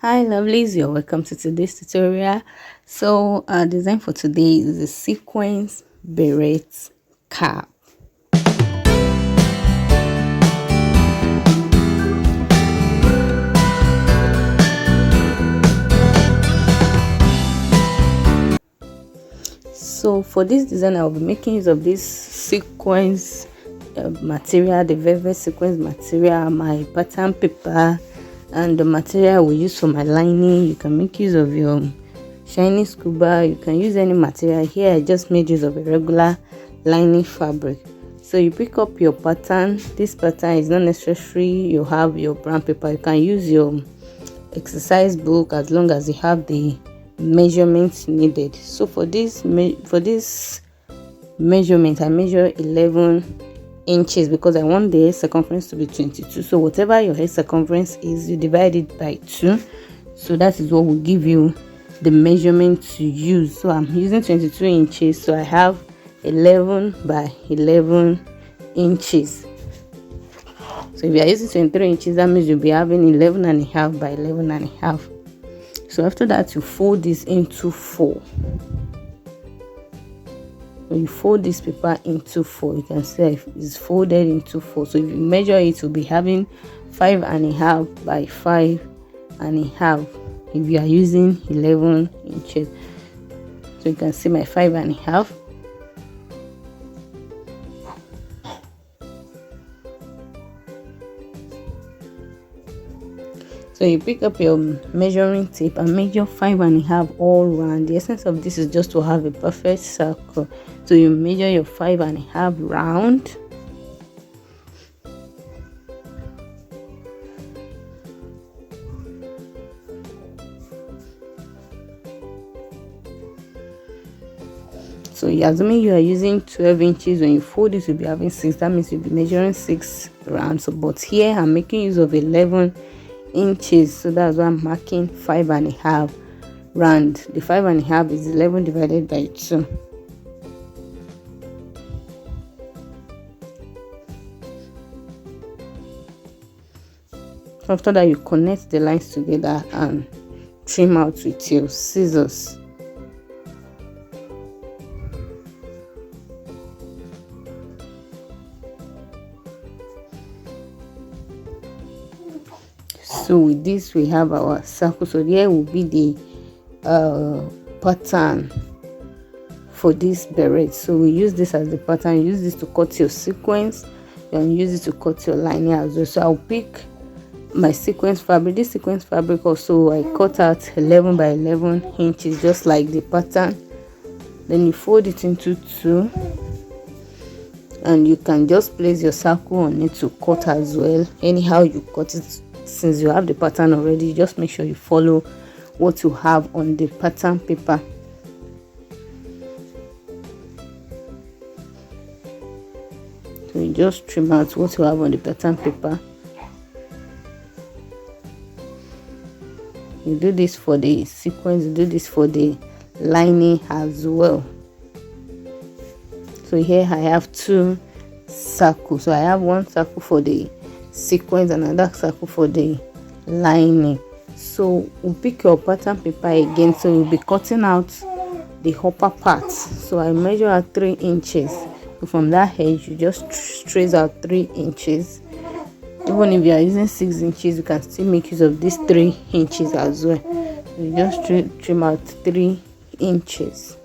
Hi lovelies, you're welcome to today's tutorial. So our design for today is a sequins beret cap. So for this design I'll be making use of this sequins material, the velvet sequins material, my pattern paper, and the material we use for my lining. You can make use of your shiny scuba, you can use any material. Here I just made use of a regular lining fabric. So you pick up your pattern. This pattern is not necessary you have your brown paper. You can use your exercise book as long as you have the measurements needed. So for this measurement I measure 11 inches because I want the hair circumference to be 22. So whatever your hair circumference is, you divide it by 2. So that is what will give you the measurement to use. So I'm using 22 inches, so I have 11 by 11 inches. So if you are using 23 inches, that means you'll be having 11 and a half by 11 and a half. So after that, you fold this into 4. When you fold this paper into 4, you can see it's folded into 4. So if you measure it, you'll be having 5 and a half by 5 and a half if you are using 11 inches. So you can see my 5 and a half. So you pick up your measuring tape and measure 5 and a half all round. The essence of this is just to have a perfect circle. So you measure your 5 and a half round. So assuming you are using 12 inches, when you fold it you'll be having 6. That means you'll be measuring 6 rounds. So but here I'm making use of 11 inches, so that's why I'm marking 5 and a half round. The 5 and a half is 11 divided by 2. After that, you connect the lines together and trim out with your scissors. So with this we have our circle. So here will be the pattern for this beret. So we use this as the pattern. You use this to cut your sequins, and use it to cut your lining as well. So I'll pick my sequins fabric. This sequins fabric also I cut out 11 by 11 inches, just like the pattern. Then you fold it into 2, and you can just place your circle on it to cut as well. Anyhow you cut it, since you have the pattern already, just make sure you follow what you have on the pattern paper. So you just trim out what you have on the pattern paper. You do this for the sequins, you do this for the lining as well. So here I have 2 circles. So I have one circle for the sequins and another circle for the lining. So we'll pick your pattern paper again. So you'll be cutting out the upper part. So I measure out 3 inches. So from that edge you just trace out 3 inches. Even if you are using 6 inches, you can still make use of these 3 inches as well. You just trim out 3 inches.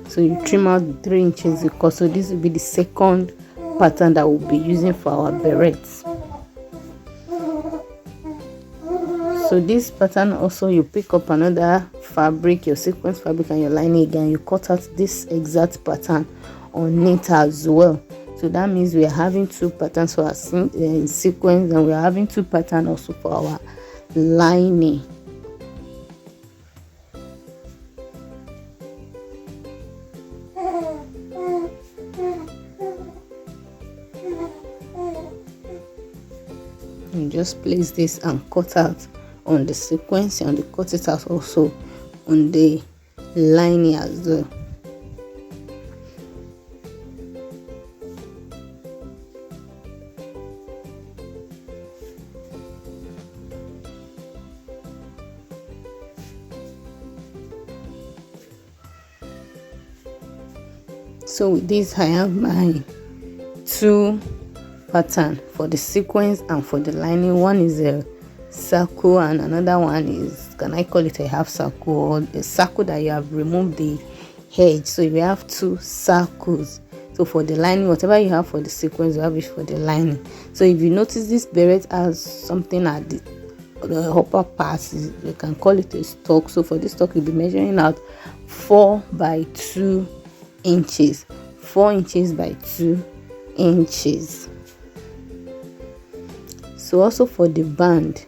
So you trim out 3 inches because so this will be the second pattern that we'll be using for our berets. So this pattern also, you pick up another fabric, your sequins fabric and your lining again. You cut out this exact pattern on it as well. So that means we are having 2 patterns for our sequins, and we are having 2 patterns also for our lining. You just place this and cut out on the sequence, and you cut it out also on the lining as well. So with this, I have my two pattern for the sequence and for the lining. One is a circle and another one is, can I call it a half circle, or a circle that you have removed the edge. So you have two circles. So for the lining, whatever you have for the sequence, you have it for the lining. So if you notice, this beret has something at the upper part, you can call it a stock. So for this stock, you'll be measuring out 4 by 2 inches, 4 inches by 2 inches. So also for the band,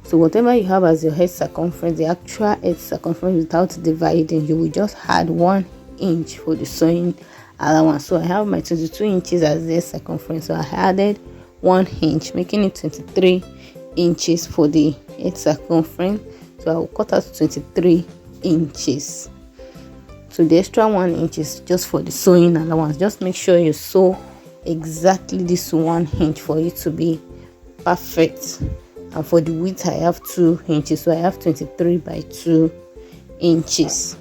so whatever you have as your head circumference, the actual head circumference without dividing, you will just add 1 inch for the sewing allowance. So I have my 22 inches as the head circumference, so I added 1 inch, making it 23 inches for the head circumference. So I will cut out 23 inches. So the extra 1 inch is just for the sewing allowance. Just make sure you sew exactly this 1 inch for it to be perfect. And for the width, I have 2 inches, so I have 23 by 2 inches.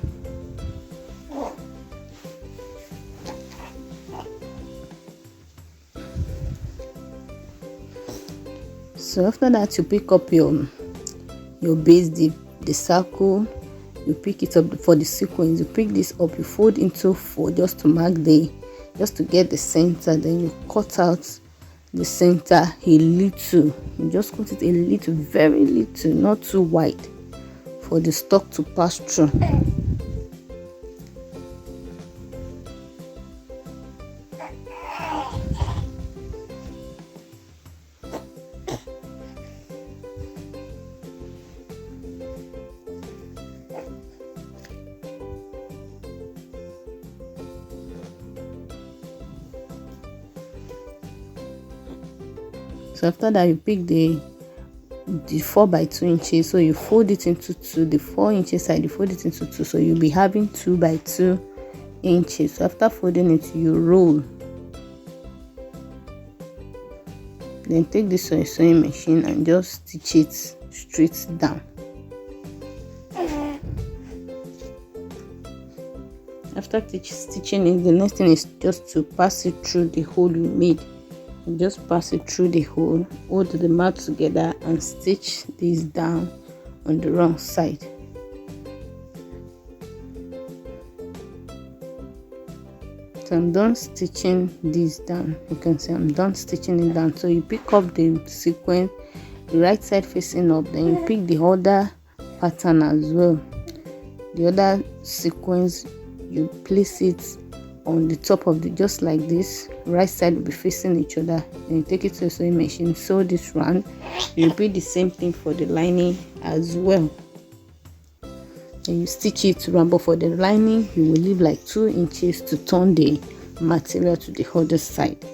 So after that, you pick up your base, the circle. You pick it up for the sequence. You pick this up, you fold into 4 just to mark just to get the center. Then you cut out the center a little. You just cut it a little, very little, not too wide, for the stock to pass through. So after that, you pick the 4 by 2 inches, so you fold it into 2. The 4 inches side, you fold it into 2, so you'll be having 2 by 2 inches. So after folding it, you roll. Then take this sewing machine and just stitch it straight down. After stitching it, the next thing is just to pass it through the hole you made. And just pass it through the hole, hold the mat together and stitch this down on the wrong side. So I'm done stitching this down. You can see I'm done stitching it down. So you pick up the sequence, the right side facing up, then you pick the other pattern as well, the other sequence, you place it on the top of just like this. Right side will be facing each other. Then you take it to a sewing machine, sew this round. You repeat the same thing for the lining as well. Then you stitch it round, but for the lining you will leave like 2 inches to turn the material to the other side.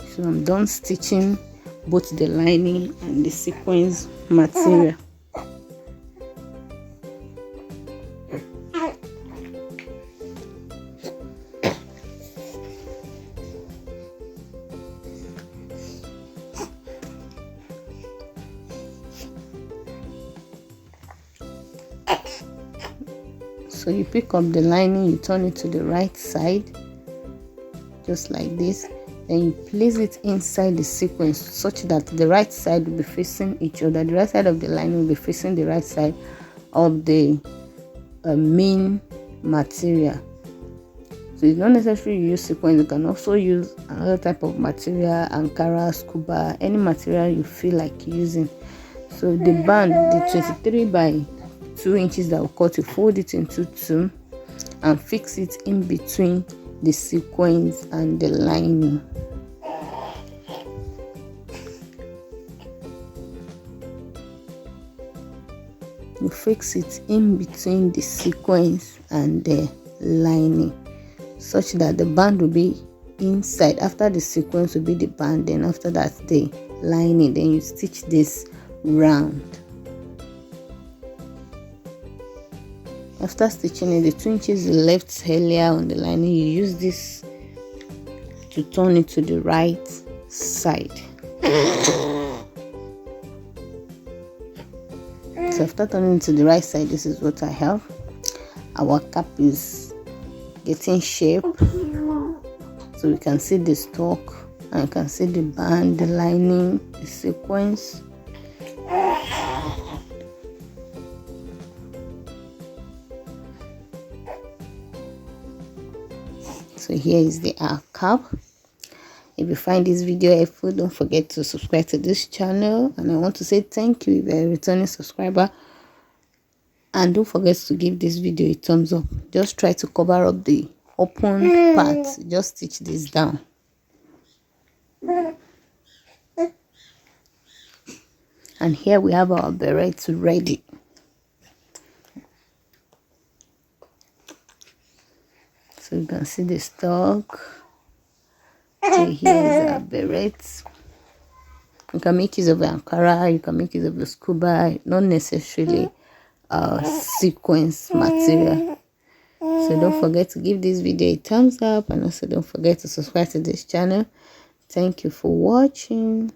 So I'm done stitching both the lining and the sequence material. So you pick up the lining, you turn it to the right side, just like this. Then you place it inside the sequence such that the right side will be facing each other. The right side of the lining will be facing the right side of the main material. So it's not necessary you use sequence. You can also use another type of material, Ankara, scuba, any material you feel like using. So the band, the 23 by 2 inches that will cut, you fold it into 2 and fix it in between the sequence and the lining. You fix it in between the sequence and the lining such that the band will be inside. After the sequence will be the band, then after that the lining, then you stitch this round. After stitching it, the 2 inches you left earlier on the lining, you use this to turn it to the right side. So after turning to the right side, this is what I have. Our cap is getting shape, so we can see the stalk, and you can see the band, the lining, the sequence. So here is the cap. If you find this video helpful, don't forget to subscribe to this channel, and I want to say thank you if you're a returning subscriber, and don't forget to give this video a thumbs up. Just try to cover up the open part. Just stitch this down. And here we have our beret ready. So you can see the stalk. So here is our beret. You can make use of Ankara, you can make use of the scuba, not necessarily sequence material. So don't forget to give this video a thumbs up, and also don't forget to subscribe to this channel. Thank you for watching.